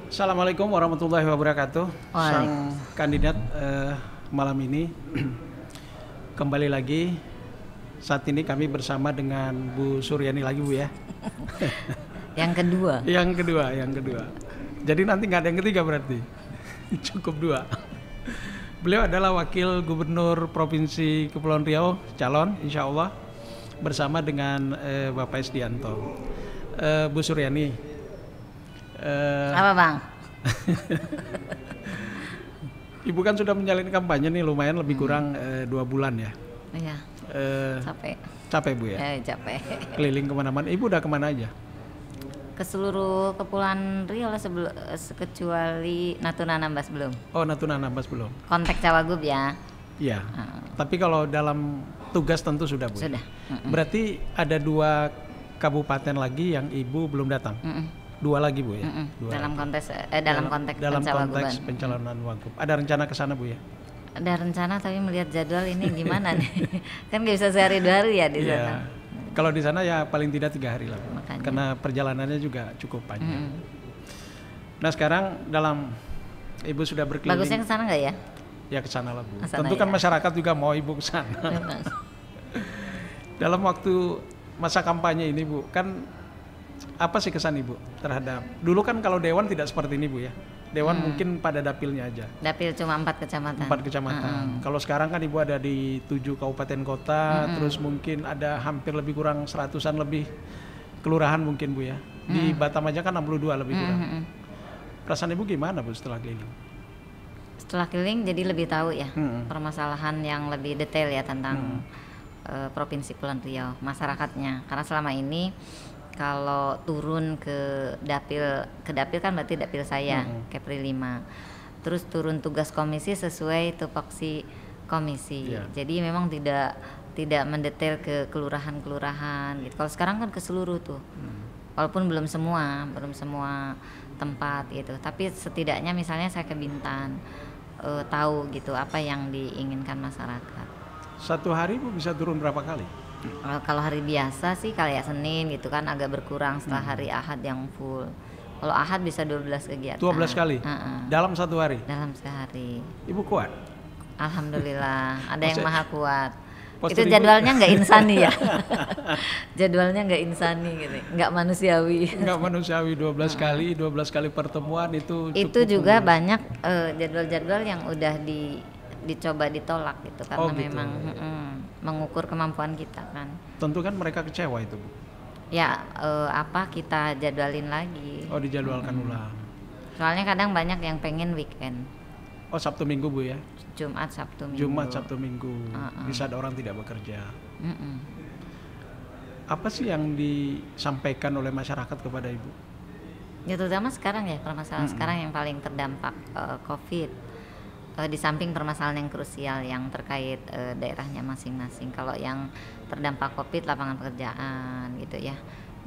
Assalamualaikum warahmatullahi wabarakatuh. Sang kandidat malam ini kembali lagi. Saat ini kami bersama dengan Bu Suryani lagi, Bu, ya. Yang kedua. Yang kedua. Jadi nanti nggak ada yang ketiga berarti. Cukup dua. Beliau adalah Wakil Gubernur Provinsi Kepulauan Riau, calon insya Allah, bersama dengan Bapak Isdianto. Bu Suryani, apa Bang? Ibu kan sudah menjalani kampanye nih lumayan lebih kurang 2 bulan ya. Iya. Capek Bu ya? Capek. Keliling kemana-mana. Ibu udah kemana aja? Ke seluruh Kepulauan Riau lah kecuali Natuna Anambas belum. Oh, Natuna Anambas belum. Kontak Cawagup ya. Iya. Tapi kalau dalam tugas tentu sudah, Bu. Sudah. Berarti ada 2 kabupaten lagi yang Ibu belum datang. 2 lagi, Bu, ya. Dalam konteks dalam konteks pencalonan Wagub. Ada rencana ke sana, Bu, ya? Ada rencana, tapi melihat jadwal ini gimana nih? Kan nggak bisa sehari 2 hari ya di sana. Kalau di sana ya paling tidak 3 hari lah, Bu. Makanya. Karena perjalanannya juga cukup panjang. Nah, sekarang dalam Ibu sudah berkeliling. Bagusnya ke sana nggak ya? Ya ke sana lah, Bu. Kesana Tentu kan ya. masyarakat juga mau Ibu ke sana. Dalam waktu masa kampanye ini, Bu, kan apa sih kesan Ibu terhadap dulu kan kalau Dewan tidak seperti ini, Bu, ya. Dewan mungkin pada dapilnya aja. Dapil cuma 4 kecamatan. 4 kecamatan. Kalau sekarang kan Ibu ada di 7 kabupaten kota, terus mungkin ada hampir lebih kurang 100-an lebih kelurahan mungkin, Bu, ya. Di Batam aja kan 62 lebih kurang. Perasaan Ibu gimana, Bu, setelah keliling? Setelah keliling jadi lebih tahu ya permasalahan yang lebih detail ya tentang Provinsi Kepulauan Riau, masyarakatnya. Karena selama ini kalau turun ke dapil kan berarti dapil saya, Kepri 5. Terus turun tugas komisi sesuai tupoksi komisi. Jadi memang tidak mendetail ke kelurahan-kelurahan gitu. Kalau sekarang kan ke seluruh tuh. Walaupun belum semua tempat gitu. Tapi setidaknya misalnya saya ke Bintan, tahu gitu apa yang diinginkan masyarakat. Satu hari Bu bisa turun berapa kali? Kalau hari biasa sih kayak Senin gitu kan agak berkurang setelah hari Ahad yang full. Kalau Ahad bisa 12 kegiatan. 12 kali? Dalam satu hari? Dalam sehari. Ibu kuat? Alhamdulillah, ada yang maha kuat. Postur Itu jadwalnya nggak insani ya. Jadwalnya nggak insani gitu, nggak manusiawi. Nggak manusiawi 12 kali pertemuan itu Itu juga banyak jadwal-jadwal yang udah dicoba ditolak gitu karena gitu. memang mengukur kemampuan kita kan. Tentu kan mereka kecewa itu, Bu. Ya kita jadwalin lagi. Oh, dijadwalkan ulang. Soalnya kadang banyak yang pengen weekend. Oh, Sabtu Minggu, Bu, ya? Jumat Sabtu Minggu. Jumat Sabtu Minggu. Di saat orang tidak bekerja. Apa sih yang disampaikan oleh masyarakat kepada Ibu? Ya terutama sekarang ya, permasalahan sekarang yang paling terdampak COVID. Di samping permasalahan yang krusial yang terkait daerahnya masing-masing. Kalau yang terdampak COVID, lapangan pekerjaan gitu ya,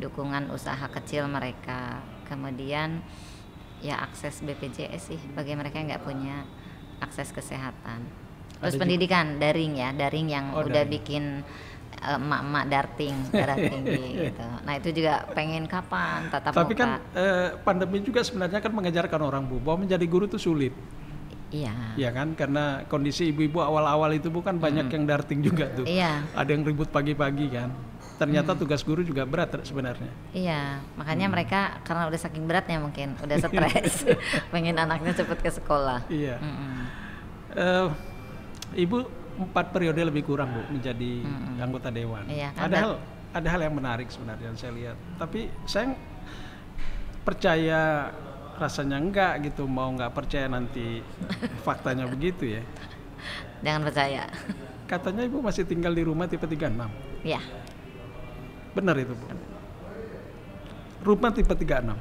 dukungan usaha kecil mereka, kemudian ya akses BPJS sih bagi mereka yang nggak punya akses kesehatan. Terus pendidikan daring yang udah bikin emak-emak darah tinggi gitu. Nah itu juga pengen kapan tatap muka. Tapi kan pandemi juga sebenarnya kan mengajarkan orang, Bu, bahwa menjadi guru itu sulit. Iya. Iya kan, karena kondisi ibu-ibu awal-awal itu bukan banyak yang darting juga tuh. Iya. Ada yang ribut pagi-pagi kan. Ternyata tugas guru juga berat sebenarnya. Iya, makanya mereka karena udah saking beratnya mungkin udah stres, pengen anaknya cepet ke sekolah. Iya. Ibu 4 periode lebih kurang, Bu, menjadi anggota dewan. Iya, kan Ada hal yang menarik sebenarnya yang saya lihat. Tapi saya percaya rasanya enggak gitu, mau nggak percaya nanti faktanya begitu ya. Jangan percaya. Katanya Ibu masih tinggal di rumah tipe 36. Iya. Benar itu, Bu? Rumah tipe 36.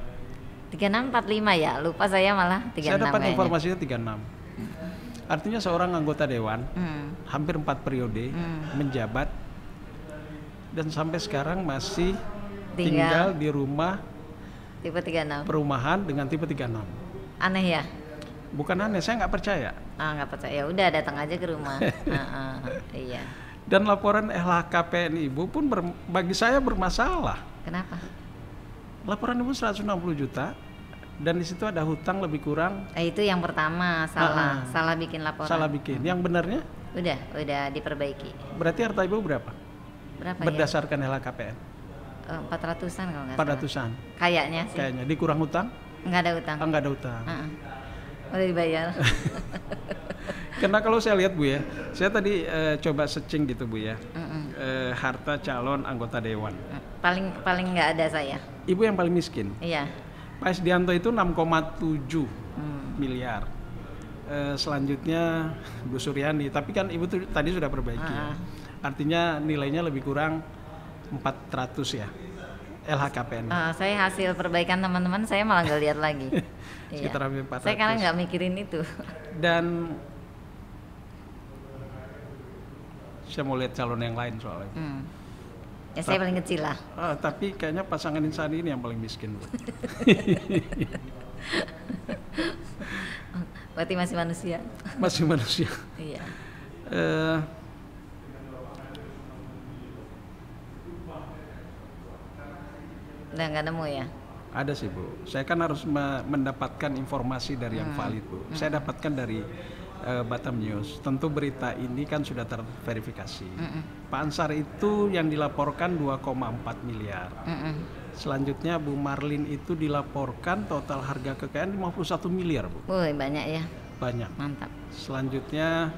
3645 ya, lupa saya malah 36. Saya dapat kayaknya. informasinya 36. Artinya seorang anggota dewan hampir 4 periode menjabat dan sampai sekarang masih tinggal di rumah tipe 36. perumahan dengan tipe 36. Aneh ya? Bukan aneh, saya nggak percaya. Nggak percaya. Udah datang aja ke rumah. Iya. Dan laporan LHKPN Ibu pun bagi saya bermasalah. Kenapa? Laporan Ibu 160 juta, Dan di situ ada hutang lebih kurang. Itu yang pertama salah bikin laporan. Salah bikin. Yang benarnya? Udah diperbaiki. Berarti harta ibu berapa? Berapa berdasarkan LHKPN? 400-an kalau nggak salah. 400-an. Kayaknya sih. Kayaknya. Dikurang hutang? Nggak ada hutang. Nggak ada hutang. Udah dibayar. Karena kalau saya lihat Bu ya, saya tadi coba searching gitu Bu ya, harta calon anggota dewan. Paling nggak ada saya. Ibu yang paling miskin. Iya. Pak Isdianto itu 6,7 miliar. Selanjutnya Bu Suryani, tapi kan ibu tuh tadi sudah perbaiki ya. Artinya nilainya lebih kurang 400 ya LHKPN. Saya hasil perbaikan teman-teman saya malah nggak lihat lagi. Sekitar hampir 400. Saya karena nggak mikirin itu. Dan saya mau lihat calon yang lain soalnya. Ya saya paling kecil lah. Tapi kayaknya pasangan Insan ini yang paling miskin. Berarti masih manusia. Masih manusia. Iya. Udah nggak nemu ya? Ada sih Bu. Saya kan harus mendapatkan informasi dari yang valid Bu. Saya dapatkan dari Batam News. Tentu berita ini kan sudah terverifikasi. Pak Ansar itu yang dilaporkan 2,4 miliar. Selanjutnya Bu Marlin itu dilaporkan total harga kekayaan 51 miliar Bu. Wih, banyak ya. Banyak. Mantap. Selanjutnya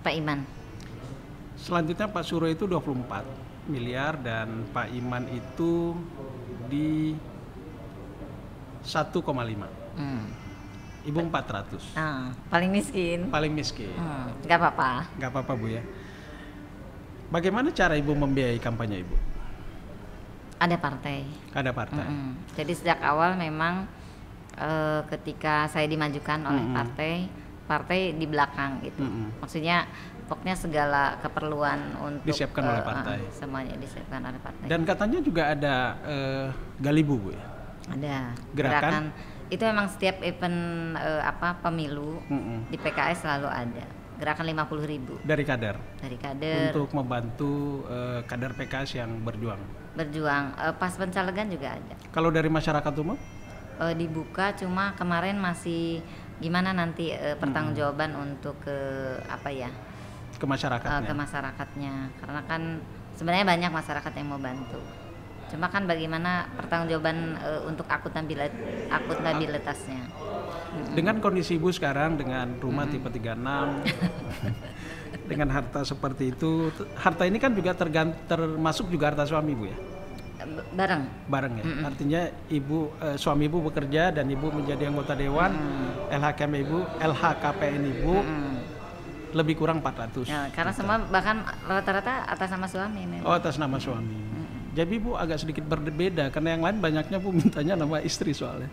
Pak Iman. Selanjutnya Pak Suro itu 24 miliar dan Pak Iman itu di 1,5. Ibu 400. Paling miskin. Paling miskin. Gak apa-apa. Gak apa-apa Bu ya. Bagaimana cara Ibu membiayai kampanye Ibu? Ada partai. Ada partai. Jadi sejak awal memang ketika saya dimajukan oleh partai di belakang gitu. Maksudnya pokoknya segala keperluan untuk disiapkan oleh partai. Semuanya disiapkan oleh partai. Dan katanya juga ada Galibu Bu ya? Ada. Gerakan itu memang setiap event pemilu di PKS selalu ada. Gerakan 50.000 dari kader. Untuk membantu kader PKS yang berjuang. Pas pencalegan juga ada. Kalau dari masyarakat umum? Dibuka, cuma kemarin masih gimana nanti pertanggungjawaban untuk ke masyarakatnya. Ke masyarakatnya, karena kan sebenarnya banyak masyarakat yang mau bantu. Cuma kan bagaimana pertanggungjawaban untuk akuntabilitasnya. Dengan kondisi Ibu sekarang dengan rumah tipe 36 dengan harta seperti itu, harta ini kan juga termasuk juga harta suami Ibu ya? Bareng ya. Artinya suami Ibu bekerja dan Ibu menjadi anggota dewan, LHKPN Ibu lebih kurang 400. Ya, karena semua bahkan rata-rata atas nama suami memang. Oh, atas nama suami. Jadi Bu agak sedikit berbeda karena yang lain banyaknya Bu mintanya nama istri soalnya.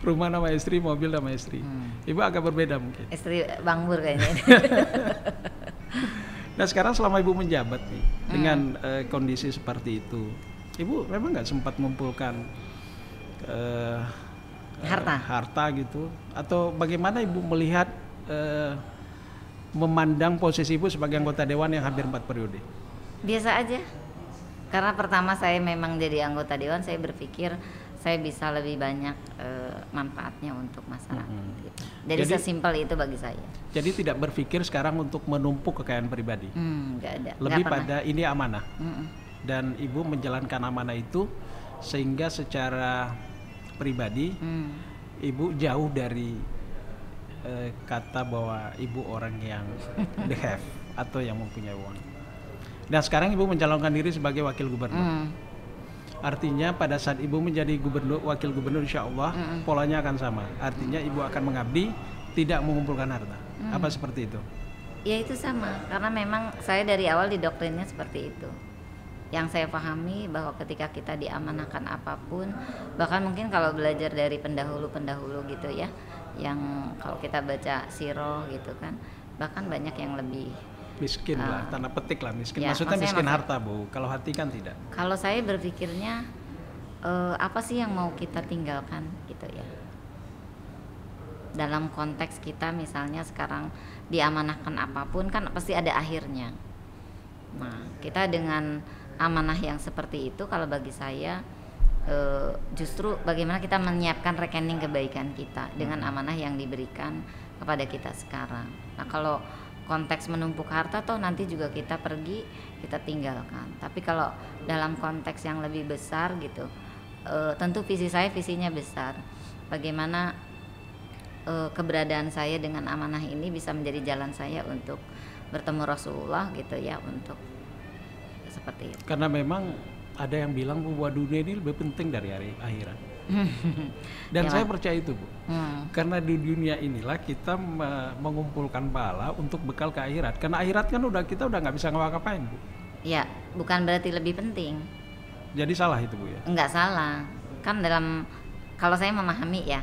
Rumah nama istri, mobil nama istri. Ibu agak berbeda mungkin. Istri Bang Bur kayaknya. Nah sekarang selama Ibu menjabat nih dengan kondisi seperti itu, Ibu memang nggak sempat mengumpulkan harta gitu? Atau bagaimana Ibu melihat memandang posisi Ibu sebagai anggota dewan yang hampir 4 periode? Biasa aja. Karena pertama saya memang jadi anggota dewan, saya berpikir saya bisa lebih banyak manfaatnya untuk masyarakat. Gitu. Jadi sesimpel itu bagi saya. Jadi tidak berpikir sekarang untuk menumpuk kekayaan pribadi. Nggak ada. Lebih pada ini amanah. Dan Ibu menjalankan amanah itu sehingga secara pribadi Ibu jauh dari kata bahwa Ibu orang yang the have atau yang mempunyai uang. Dan sekarang Ibu mencalonkan diri sebagai wakil gubernur. Artinya pada saat Ibu menjadi wakil gubernur insya Allah polanya akan sama. Artinya Ibu akan mengabdi, tidak mengumpulkan harta. Apa seperti itu? Ya itu sama, karena memang saya dari awal didoktrinnya seperti itu. Yang saya pahami bahwa ketika kita diamanahkan apapun, bahkan mungkin kalau belajar dari pendahulu-pendahulu gitu ya, yang kalau kita baca sirah gitu kan, bahkan banyak yang lebih miskin lah, tanda petik lah miskin. Ya, maksudnya miskin harta Bu, kalau hati kan tidak. Kalau saya berpikirnya apa sih yang mau kita tinggalkan gitu ya. Dalam konteks kita misalnya sekarang diamanahkan apapun kan pasti ada akhirnya. Nah kita dengan amanah yang seperti itu kalau bagi saya justru bagaimana kita menyiapkan rekening kebaikan kita dengan amanah yang diberikan kepada kita sekarang. Nah kalau konteks menumpuk harta toh nanti juga kita pergi, kita tinggalkan. Tapi kalau dalam konteks yang lebih besar gitu, tentu visinya besar. Bagaimana keberadaan saya dengan amanah ini bisa menjadi jalan saya untuk bertemu Rasulullah gitu ya, untuk seperti itu. Karena memang ada yang bilang bahwa dunia ini lebih penting dari hari akhirat. Dan Ya, saya Pak. percaya itu, Bu. Karena di dunia inilah kita mengumpulkan pahala untuk bekal ke akhirat. Karena akhirat kan kita udah nggak bisa ngapa-ngapain, Bu. Ya, bukan berarti lebih penting. Jadi salah itu, Bu ya. Enggak salah. Kan kalau saya memahami ya,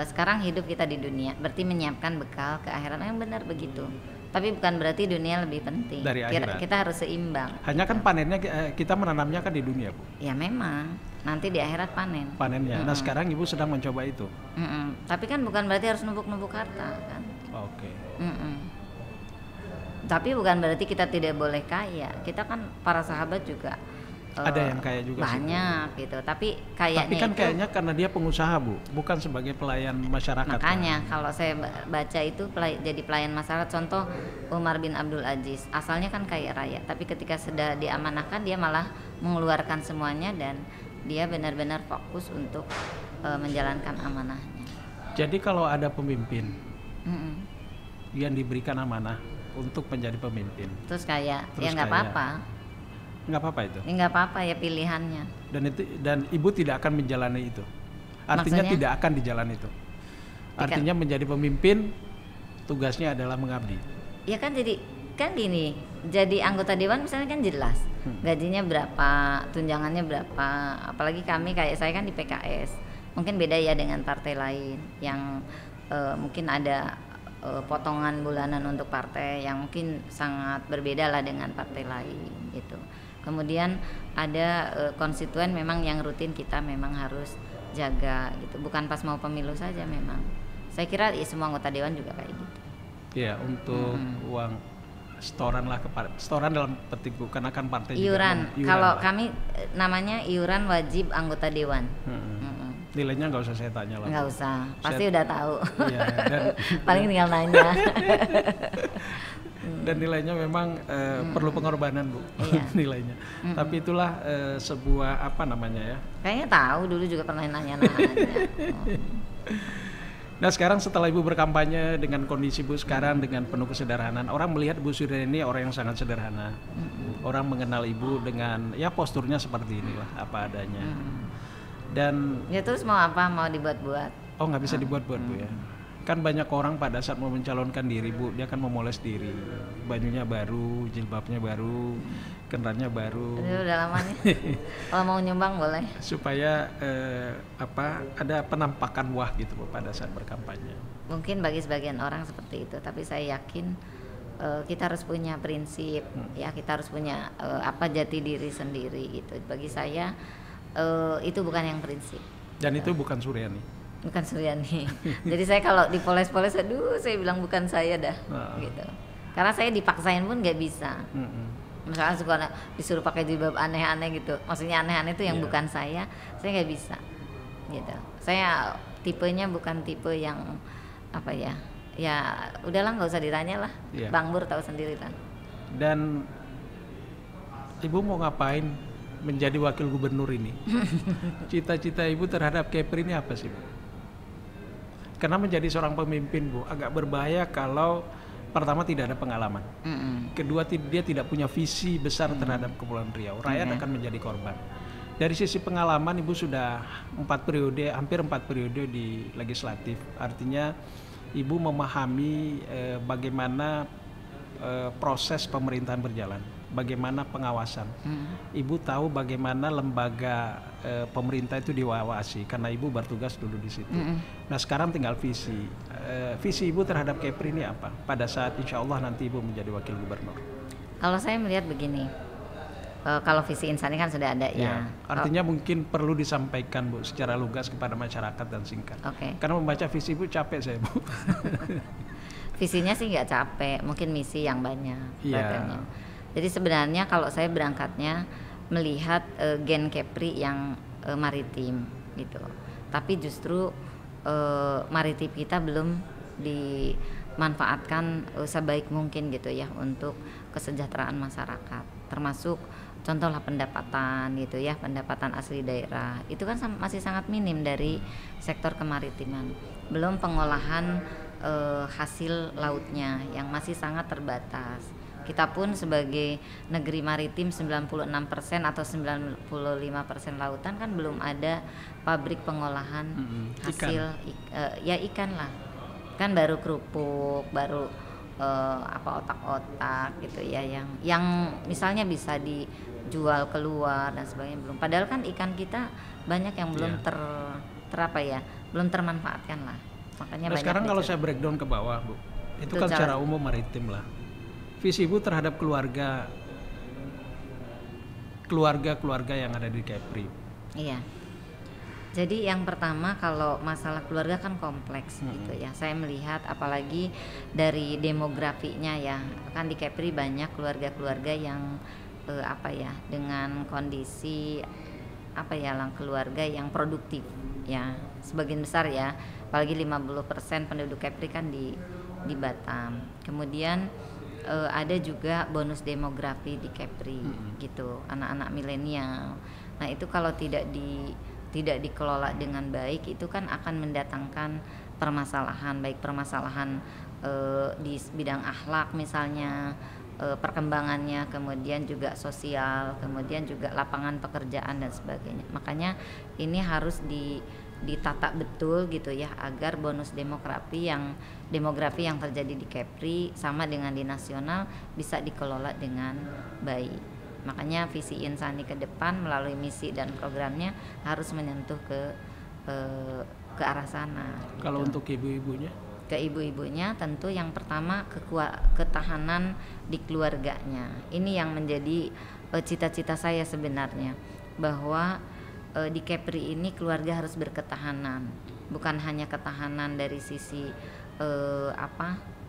sekarang hidup kita di dunia berarti menyiapkan bekal ke akhirat, yang benar begitu. Tapi bukan berarti dunia lebih penting. Dari akhirat. Kita harus seimbang. Hanya kan panennya kita menanamnya kan di dunia, Bu. Ya memang, nanti di akhirat panen. Panennya. Nah, sekarang Ibu sedang mencoba itu. Tapi kan bukan berarti harus numpuk-numpuk harta kan. Oke. Tapi bukan berarti kita tidak boleh kaya. Kita kan para sahabat juga Ada yang kaya juga sih, Bu. banyak gitu. Tapi kayaknya Tapi kan itu kayaknya karena dia pengusaha, Bu, bukan sebagai pelayan masyarakat. makanya kalau saya baca itu jadi pelayan masyarakat. Contoh Umar bin Abdul Aziz, asalnya kan kaya raya, tapi ketika sudah diamanahkan dia malah mengeluarkan semuanya dan dia benar-benar fokus untuk menjalankan amanahnya. Jadi kalau ada pemimpin Mm-mm. yang diberikan amanah untuk menjadi pemimpin, Terus kayak Terus ya nggak kaya. apa-apa, nggak apa-apa itu. ya nggak apa-apa ya pilihannya. Dan Ibu tidak akan menjalani itu. Artinya Maksudnya? tidak akan dijalani itu. Artinya menjadi pemimpin tugasnya adalah mengabdi. Ya kan gini, jadi anggota dewan misalnya kan jelas gajinya berapa, tunjangannya berapa. Apalagi kami kayak saya kan di PKS, mungkin beda ya dengan partai lain yang mungkin ada potongan bulanan untuk partai yang mungkin sangat berbeda lah dengan partai lain gitu. Kemudian ada konstituen memang yang rutin kita memang harus jaga gitu, bukan pas mau pemilu saja. Memang saya kira ya, semua anggota dewan juga kayak gitu. Ya, untuk uang setoran lah setoran dalam petik, Bu, karena kan partai Iuran, juga kalau lah. kami namanya iuran wajib anggota dewan. Nilainya nggak usah saya tanya lah, Bu. Nggak usah, pasti udah tahu. Iya, dan Paling tinggal nanya. dan nilainya memang perlu pengorbanan, Bu. Iya. Nilainya. Tapi itulah sebuah apa namanya ya. Kayaknya tahu, dulu juga pernah nanya-nanya. Nah, sekarang setelah Ibu berkampanye dengan kondisi Ibu sekarang dengan penuh kesederhanaan, orang melihat Bu Suriani ini orang yang sangat sederhana. Orang mengenal Ibu dengan ya posturnya seperti inilah, apa adanya. Dan Ya terus mau apa? Mau dibuat-buat? nggak bisa dibuat-buat, Bu ya. Kan banyak orang pada saat mau mencalonkan diri, Bu, dia kan memoles diri. Bajunya baru, jilbabnya baru, kendaraannya baru. Ini udah lama nih. Kalau mau nyumbang boleh. Supaya ada penampakan wah gitu, Bu, pada saat berkampanye. Mungkin bagi sebagian orang seperti itu, tapi saya yakin kita harus punya prinsip, ya kita harus punya jati diri sendiri gitu. Bagi saya itu bukan yang prinsip. Dan itu bukan Suriani. Bukan Suryani. Jadi saya kalau dipoles-poles, aduh saya bilang bukan saya dah, gitu. Karena saya dipaksain pun nggak bisa. Misalkan suka disuruh pakai jilbab aneh-aneh gitu. Maksudnya aneh-aneh itu yang bukan saya nggak bisa. Gitu. Saya tipenya bukan tipe yang apa ya. Ya udahlah nggak usah ditanya lah. Iya. Bang Bur tahu sendiri lah. Dan Ibu mau ngapain menjadi wakil gubernur ini? Cita-cita Ibu terhadap Kepri ini apa sih, Bu? Karena menjadi seorang pemimpin, Bu, agak berbahaya kalau pertama tidak ada pengalaman. Kedua, dia tidak punya visi besar terhadap Kepulauan Riau. Rakyat akan menjadi korban. Dari sisi pengalaman, Ibu sudah hampir 4 periode di legislatif. Artinya Ibu memahami bagaimana proses pemerintahan berjalan, bagaimana pengawasan. Ibu tahu bagaimana lembaga pemerintah itu diawasi karena Ibu bertugas dulu di situ. Nah, sekarang tinggal visi. Visi Ibu terhadap Kepri ini apa? Pada saat insya Allah nanti Ibu menjadi wakil gubernur. Kalau saya melihat begini, kalau visi insani kan sudah ada ya. Artinya mungkin perlu disampaikan, Bu, secara lugas kepada masyarakat dan singkat. Oke. Karena membaca visi Ibu capek saya, Bu. Visinya sih nggak capek, mungkin misi yang banyak. Iya. Jadi sebenarnya kalau saya berangkatnya melihat gen Kepri yang maritim gitu. Tapi justru maritim kita belum dimanfaatkan sebaik mungkin gitu ya untuk kesejahteraan masyarakat. Termasuk contohlah pendapatan gitu ya, pendapatan asli daerah. Itu kan masih sangat minim dari sektor kemaritiman. Belum pengolahan hasil lautnya yang masih sangat terbatas. Kita pun sebagai negeri maritim 96% atau 95% lautan kan belum ada pabrik pengolahan hasil ikan lah. Kan baru kerupuk, baru otak-otak gitu ya yang misalnya bisa dijual keluar dan sebagainya belum. Padahal kan ikan kita banyak yang belum belum termanfaatkan lah. Makanya nah, sekarang kalau saya breakdown ke bawah, Bu, itu kan secara umum maritim lah. Visi Ibu terhadap keluarga yang ada di Kepri. Iya. Jadi yang pertama kalau masalah keluarga kan kompleks gitu ya. Saya melihat apalagi dari demografinya ya. Kan di Kepri banyak keluarga-keluarga yang dengan kondisi keluarga yang produktif ya. Sebagian besar ya. Apalagi 50% penduduk Kepri kan di Batam. Kemudian ada juga bonus demografi di Kepri gitu, anak-anak milenial. Nah itu kalau tidak dikelola dengan baik itu kan akan mendatangkan permasalahan, baik permasalahan di bidang akhlak misalnya, perkembangannya, kemudian juga sosial, kemudian juga lapangan pekerjaan dan sebagainya. Makanya ini harus ditata betul gitu ya agar bonus demografi yang terjadi di Kepri sama dengan di nasional bisa dikelola dengan baik. Makanya visi Insani ke depan melalui misi dan programnya harus menyentuh ke arah sana. Kalau gitu. untuk ibu-ibunya? Ke ibu-ibunya tentu yang pertama ketahanan di keluarganya. Ini yang menjadi cita-cita saya sebenarnya, bahwa di Kepri ini keluarga harus berketahanan, bukan hanya ketahanan dari sisi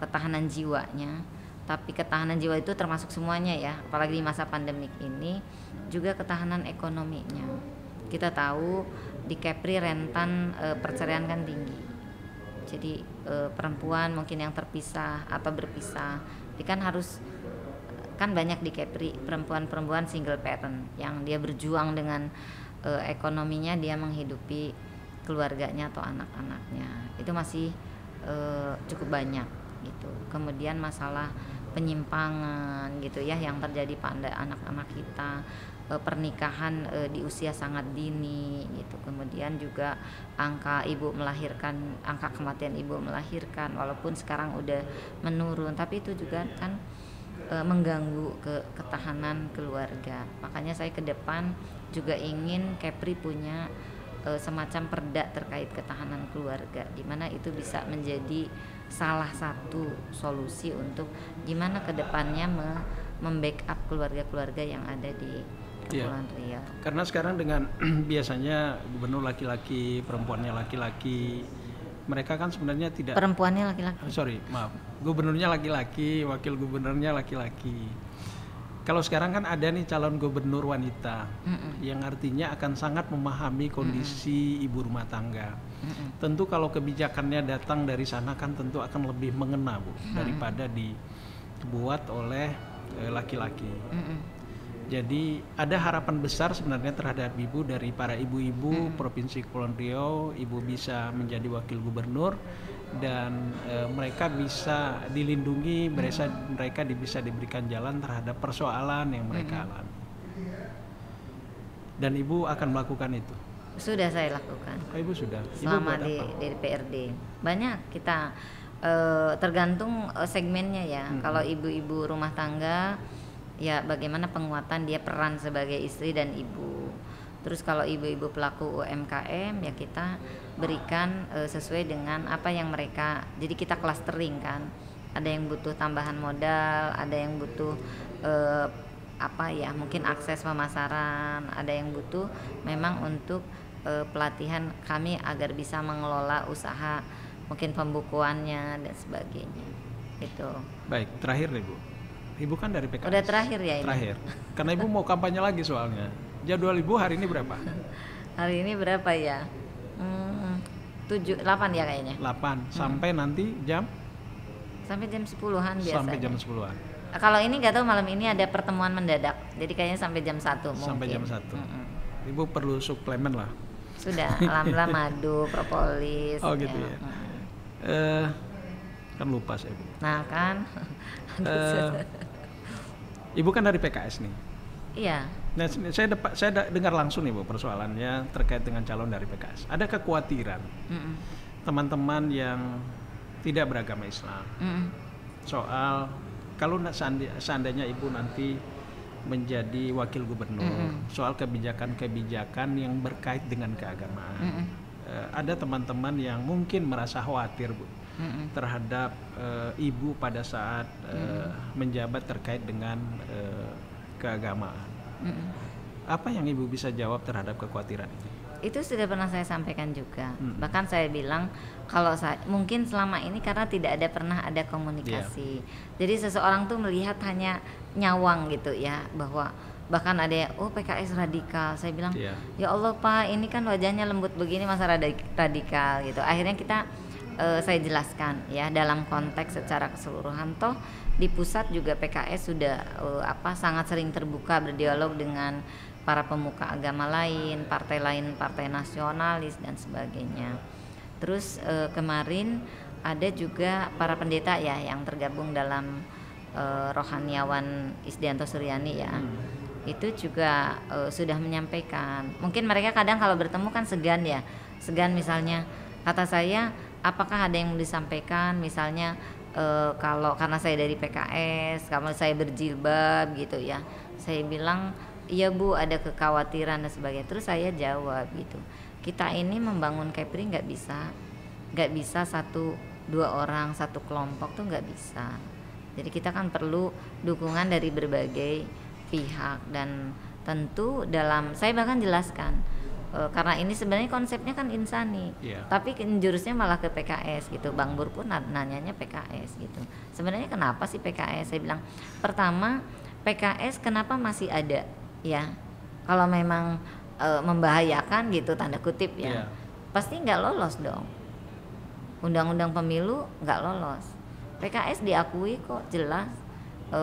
ketahanan jiwanya, tapi ketahanan jiwa itu termasuk semuanya ya, apalagi di masa pandemik ini juga ketahanan ekonominya. Kita tahu di Kepri rentan perceraian kan tinggi, jadi perempuan mungkin yang terpisah atau berpisah, dia kan harus kan banyak di Kepri perempuan single parent yang dia berjuang dengan ekonominya, dia menghidupi keluarganya atau anak-anaknya, itu masih cukup banyak gitu. Kemudian masalah penyimpangan gitu ya yang terjadi pada anak-anak kita, pernikahan di usia sangat dini gitu. Kemudian juga angka kematian ibu melahirkan walaupun sekarang udah menurun, tapi itu juga kan mengganggu ketahanan keluarga. Makanya saya ke depan juga ingin Kepri punya semacam perda terkait ketahanan keluarga, di mana itu bisa menjadi salah satu solusi untuk gimana ke depannya membackup keluarga-keluarga yang ada di Kepulauan Riau. Karena sekarang dengan biasanya gubernur laki-laki, perempuannya laki-laki, mereka kan sebenarnya tidak. Perempuannya laki-laki. Gubernurnya laki-laki, wakil gubernurnya laki-laki. Kalau sekarang kan ada nih calon gubernur wanita, yang artinya akan sangat memahami kondisi ibu rumah tangga. Tentu kalau kebijakannya datang dari sana kan tentu akan lebih mengena, Bu, daripada dibuat oleh laki-laki. Jadi ada harapan besar sebenarnya terhadap ibu dari para ibu-ibu Provinsi Kepulauan Riau. Ibu bisa menjadi wakil gubernur dan mereka bisa dilindungi, mereka bisa diberikan jalan terhadap persoalan yang mereka alami. Dan ibu akan melakukan itu. Sudah saya lakukan. Ibu sudah. Selama di DPRD banyak kita tergantung segmennya ya. Kalau ibu-ibu rumah tangga ya bagaimana penguatan dia peran sebagai istri dan ibu. Terus kalau ibu-ibu pelaku UMKM ya kita berikan sesuai dengan apa yang mereka, jadi kita clustering kan, ada yang butuh tambahan modal, ada yang butuh mungkin akses pemasaran, ada yang butuh memang untuk pelatihan kami agar bisa mengelola usaha, mungkin pembukuannya dan sebagainya gitu. Baik, terakhir nih Bu, Ibu kan dari PKS. Udah terakhir ya ini? Terakhir. Karena Ibu mau kampanye lagi soalnya. Jadwal Ibu hari ini berapa? Hari ini berapa ya? 8 ya kayaknya. 8 sampai nanti jam? Sampai jam 10-an biasanya. Sampai jam 10-an. Kalau ini nggak tahu, malam ini ada pertemuan mendadak. Jadi kayaknya sampai jam 1 mungkin. Sampai jam 1. Ibu perlu suplemen lah. Sudah, alhamdulillah madu, propolis. Oh gitu ya. Kan lupa saya, Bu. Nah kan. Ibu kan dari PKS nih. Iya. Nah, saya dengar langsung nih, Bu, persoalannya terkait dengan calon dari PKS. Ada kekhawatiran teman-teman yang tidak beragama Islam soal kalau seandainya Ibu nanti menjadi wakil gubernur, soal kebijakan-kebijakan yang berkait dengan keagamaan. Ada teman-teman yang mungkin merasa khawatir, Bu, terhadap Ibu pada saat menjabat terkait dengan keagamaan. Apa yang Ibu bisa jawab terhadap kekhawatiran ini? Itu sudah pernah saya sampaikan juga. Bahkan saya bilang kalau mungkin selama ini karena tidak pernah ada komunikasi. Jadi seseorang tuh melihat hanya nyawang gitu ya, bahwa bahkan ada yang PKS radikal. Saya bilang ya Allah Pak, ini kan wajahnya lembut begini masa radikal gitu. Akhirnya saya jelaskan ya dalam konteks secara keseluruhan, toh di pusat juga PKS sudah sangat sering terbuka berdialog dengan para pemuka agama lain, partai nasionalis dan sebagainya. Terus kemarin ada juga para pendeta ya yang tergabung dalam rohaniawan Isdianto Suryani ya. Itu juga sudah menyampaikan. Mungkin mereka kadang kalau bertemu kan segan ya. Segan misalnya kata saya, apakah ada yang mau disampaikan misalnya kalau karena saya dari PKS, kalau saya berjilbab gitu ya. Saya bilang iya Bu, ada kekhawatiran dan sebagainya. Terus saya jawab gitu, kita ini membangun Kepri nggak bisa 1-2 orang, satu kelompok tuh nggak bisa. Jadi kita kan perlu dukungan dari berbagai pihak, dan tentu saya bahkan jelaskan karena ini sebenarnya konsepnya kan insani, tapi jurusnya malah ke PKS gitu. Bang Bur pun nanyanya PKS gitu. Sebenarnya kenapa sih PKS? Saya bilang pertama, PKS kenapa masih ada ya? Kalau memang membahayakan gitu tanda kutip ya, pasti nggak lolos dong. Undang-undang pemilu nggak lolos. PKS diakui kok jelas,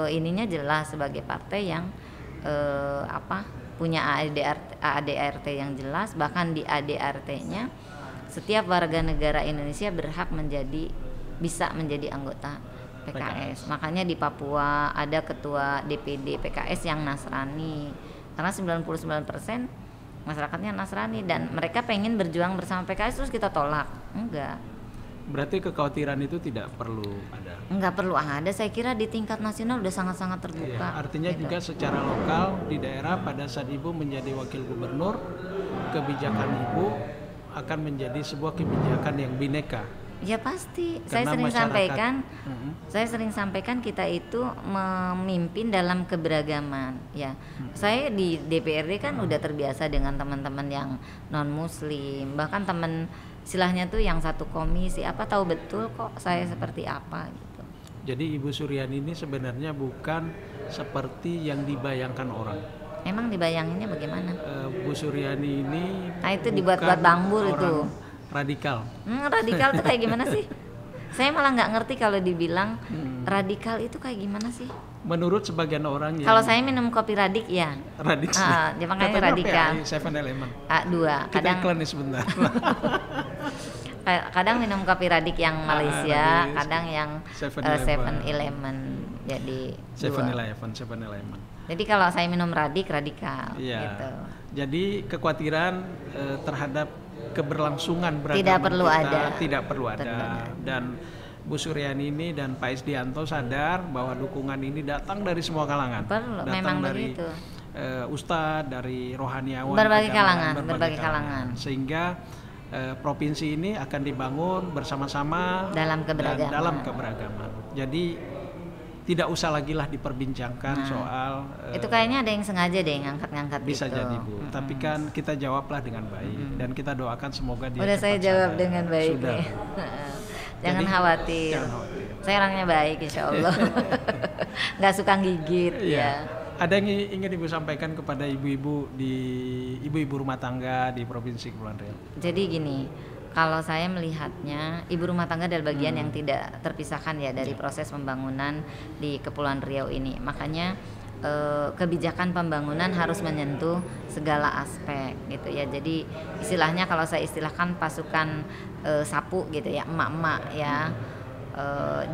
ininya jelas sebagai partai yang punya ADART yang jelas. Bahkan di ADART-nya setiap warga negara Indonesia berhak bisa menjadi anggota PKS. Makanya di Papua ada ketua DPD PKS yang Nasrani, karena 99% masyarakatnya Nasrani dan mereka pengen berjuang bersama PKS, terus kita tolak. Enggak. Berarti kekhawatiran itu tidak perlu ada? Enggak perlu ada, saya kira di tingkat nasional udah sangat-sangat terbuka. Artinya gitu. Juga secara lokal di daerah pada saat Ibu menjadi wakil gubernur, kebijakan Ibu akan menjadi sebuah kebijakan yang bineka. Ya pasti. Saya sering sampaikan kita itu memimpin dalam keberagaman ya. Saya di DPRD kan udah terbiasa dengan teman-teman yang non muslim, bahkan teman istilahnya tuh yang satu komisi tahu betul kok saya seperti apa gitu. Jadi Ibu Suryani ini sebenarnya bukan seperti yang dibayangkan orang. Emang dibayanginnya bagaimana? Bu Suryani ini itu dibuat-buat Bang Bur itu radikal. Radikal tuh kayak gimana sih? Saya malah nggak ngerti kalau dibilang radikal itu kayak gimana sih? Menurut sebagian orang yang... Kalau saya minum kopi radik ya. Radik. Dia makanya radikal. 7-Eleven. A2. Kita iklan nih sebentar. Kadang minum kopi radik yang Malaysia, kadang yang 7-Eleven. Jadi 7-Eleven. Jadi kalau saya minum radikal gitu. Jadi kekhawatiran terhadap keberlangsungan beragama tidak perlu ada. Dan Bu Suryani ini dan Pak Isdianto sadar bahwa dukungan ini datang dari semua kalangan. Datang memang dari begitu. Ustadz, dari rohaniawan, berbagai kalangan. Sehingga provinsi ini akan dibangun bersama-sama dalam keberagaman. Jadi tidak usah lagi lah diperbincangkan soal itu kayaknya ada yang sengaja deh ngangkat-ngangkat bisa gitu. Jadi Bu, tapi kan kita jawablah dengan baik dan kita doakan semoga dia udah saya jawab dengan baik. Sudah. Jangan khawatir. Saya orangnya baik, insya Allah. Nggak suka gigit. Ya. Ada yang ingin Ibu sampaikan kepada ibu-ibu rumah tangga di Provinsi Kepulauan Riau? Jadi gini, kalau saya melihatnya ibu rumah tangga adalah bagian yang tidak terpisahkan ya dari proses pembangunan di Kepulauan Riau ini. Makanya kebijakan pembangunan harus menyentuh segala aspek gitu ya. Jadi istilahnya kalau saya istilahkan pasukan sapu gitu ya, emak-emak ya.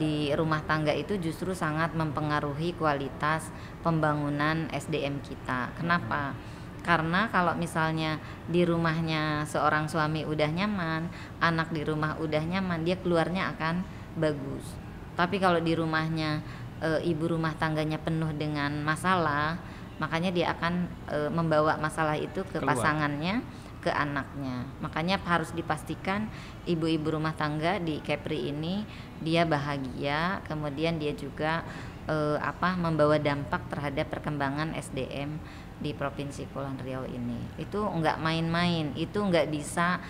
Di rumah tangga itu justru sangat mempengaruhi kualitas pembangunan SDM kita. Kenapa? Karena kalau misalnya di rumahnya seorang suami udah nyaman, anak di rumah udah nyaman, dia keluarnya akan bagus. Tapi kalau di rumahnya ibu rumah tangganya penuh dengan masalah, makanya dia akan membawa masalah itu ke pasangannya, ke anaknya. Makanya harus dipastikan ibu-ibu rumah tangga di Kepri ini dia bahagia, kemudian dia juga membawa dampak terhadap perkembangan SDM di Provinsi Kepulauan Riau ini. Itu enggak main-main, itu enggak bisa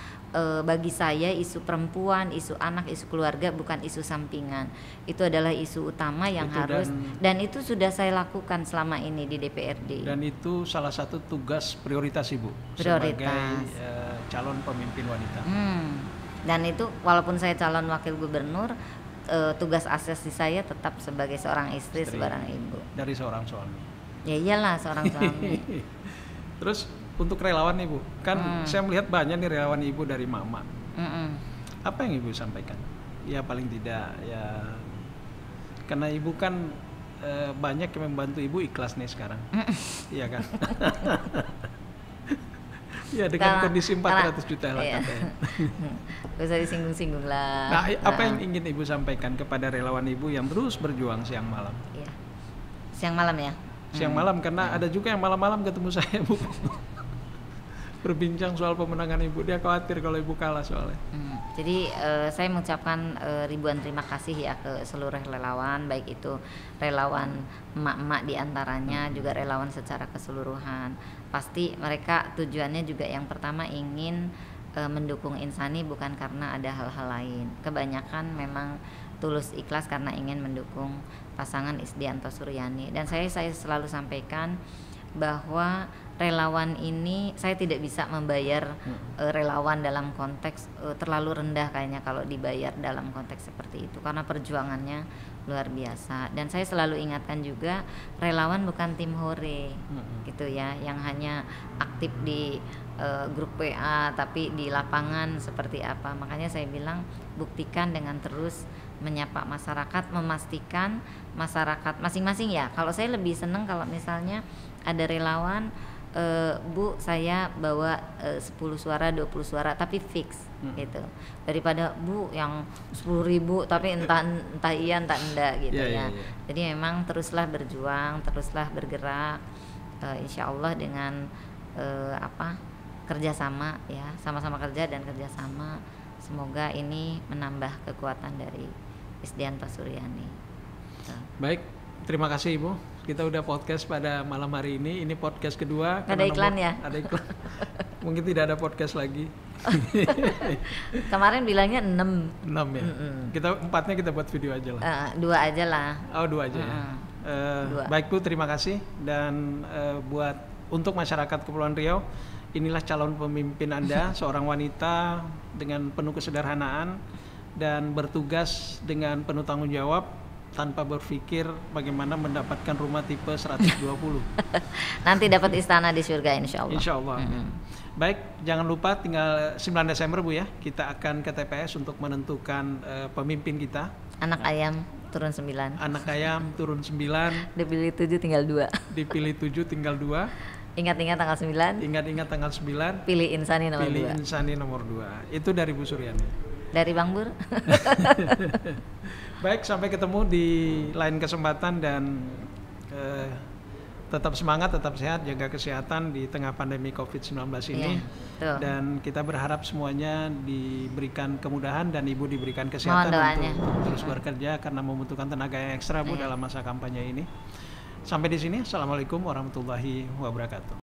bagi saya isu perempuan, isu anak, isu keluarga bukan isu sampingan. Itu adalah isu utama yang itu harus dan itu sudah saya lakukan selama ini di DPRD. Dan itu salah satu tugas prioritas Ibu sebagai calon pemimpin wanita. Dan itu walaupun saya calon wakil gubernur, tugas asesi saya tetap sebagai seorang istri, seorang ibu. Dari seorang suami. Ya iyalah seorang suami. Terus untuk relawan Ibu, kan saya melihat banyak nih relawan Ibu dari mama. Apa yang Ibu sampaikan? Ya paling tidak ya, karena Ibu kan banyak yang membantu Ibu ikhlas nih sekarang. Iya kan? Ya dengan kondisi 400 juta lah katanya. Gak usah disinggung-singgung lah. Nah, apa yang ingin Ibu sampaikan kepada relawan Ibu yang terus berjuang siang malam? Iya. Siang malam ya? Siang malam, karena ada juga yang malam-malam ketemu saya Bu. Berbincang soal pemenangan Ibu, dia khawatir kalau Ibu kalah soalnya. Jadi saya mengucapkan ribuan terima kasih ya ke seluruh relawan, baik itu relawan emak-emak diantaranya, juga relawan secara keseluruhan. Pasti mereka tujuannya juga yang pertama ingin mendukung Insani bukan karena ada hal-hal lain. Kebanyakan memang tulus ikhlas karena ingin mendukung pasangan Isdianto Suryani. Dan saya selalu sampaikan bahwa relawan ini saya tidak bisa membayar relawan dalam konteks terlalu rendah kayaknya kalau dibayar dalam konteks seperti itu, karena perjuangannya luar biasa. Dan saya selalu ingatkan juga relawan bukan tim hore gitu ya, yang hanya aktif di grup WA tapi di lapangan seperti apa. Makanya saya bilang buktikan dengan terus menyapa masyarakat, memastikan masyarakat masing-masing ya. Kalau saya lebih seneng kalau misalnya ada relawan, Bu saya bawa 10 suara 20 suara tapi fix gitu, daripada Bu yang 10.000 tapi entah iya entah enggak gitu ya. Jadi memang teruslah berjuang, teruslah bergerak, insya Allah dengan kerjasama ya, sama-sama kerja dan kerjasama, semoga ini menambah kekuatan dari Isdianto Suryani. Baik, terima kasih Ibu. Kita udah podcast pada malam hari ini. Ini podcast kedua. Ada iklan ya? Ada iklan. Mungkin tidak ada podcast lagi. Kemarin bilangnya 6 ya? Kita 4-nya kita buat video aja lah. 2 aja lah. Oh 2 aja ya. Baik Bu, terima kasih. Dan untuk masyarakat Kepulauan Riau, inilah calon pemimpin Anda, seorang wanita dengan penuh kesederhanaan dan bertugas dengan penuh tanggung jawab, tanpa berpikir bagaimana mendapatkan rumah tipe 120. Nanti dapat istana di surga insya Allah. Insya Allah. Baik, jangan lupa tinggal 9 Desember Bu ya, kita akan ke TPS untuk menentukan pemimpin kita. Anak ayam turun 9. Anak ayam turun 9. Dipilih 7 tinggal 2. Dipilih 7 tinggal 2. Ingat-ingat tanggal 9. Ingat-ingat tanggal 9. Pilih Insani nomor 2. Pilih Insani nomor 2. Itu dari Bu Suryani. Dari Bang Bur. Baik, sampai ketemu di lain kesempatan dan tetap semangat, tetap sehat, jaga kesehatan di tengah pandemi COVID-19 ini. Dan kita berharap semuanya diberikan kemudahan dan Ibu diberikan kesehatan untuk terus bekerja karena membutuhkan tenaga yang ekstra Bu dalam masa kampanye ini. Sampai di sini, Assalamualaikum warahmatullahi wabarakatuh.